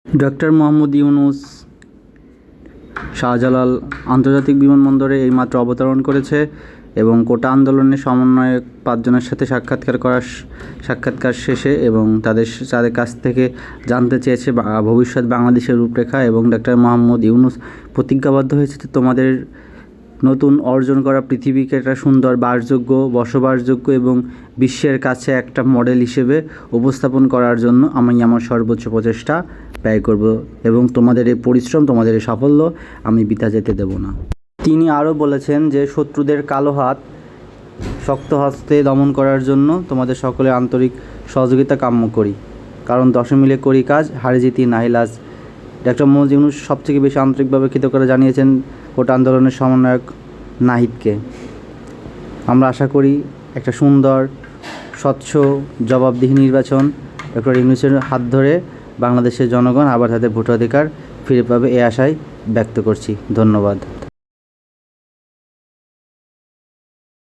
Doctor Mohammad Yunus Shahjalal আন্তর্জাতিক বিমানবন্দরে এইমাত্র অবতরণ করেছে এবং কোটা আন্দোলনের সমন্বয়ক 5 জনের সাথে সাক্ষাৎকার শেষে এবং তাদের কাছ থেকে জানতে চেয়েছে ভবিষ্যৎ বাংলাদেশের রূপরেখা। এবং ডক্টর মোহাম্মদ ইউনূস প্রতিজ্ঞাবদ্ধ হয়েছে যে তোমাদের নতুন অর্জন করা পৃথিবীকে একটা সুন্দর বাসযোগ্য, বসবাসযোগ্য এবং বিশ্বের কাছে একটা মডেল হিসেবে উপস্থাপন করার জন্য আমি আমার সর্বোচ্চ প্রচেষ্টা ব্যয় করব এবং তোমাদের এই পরিশ্রম, তোমাদের এই সাফল্য আমি বৃথা যেতে দেব না। তিনি আরও বলেছেন যে শত্রুদের কালো হাত শক্ত হস্তে দমন করার জন্য তোমাদের সকলের আন্তরিক সহযোগিতা কাম্য করি, কারণ 10 মিলে করি কাজ, হারে জিতি নাহি লাজ। ডক্টর মোহাম্মদ ইউনূস সবথেকে বেশি আন্তরিকভাবে কৃতজ্ঞতা জানিয়েছেন কোটা আন্দোলনের সমন্বয়ক নাহিদকে। আমরা আশা করি একটা সুন্দর, স্বচ্ছ, জবাবদিহি নির্বাচন ডক্টর ইউনূসের হাত ধরে বাংলাদেশের জনগণ আবার তাদের ভোটাধিকার ফিরে পাবে, এই আশায় ব্যক্ত করছি। ধন্যবাদ।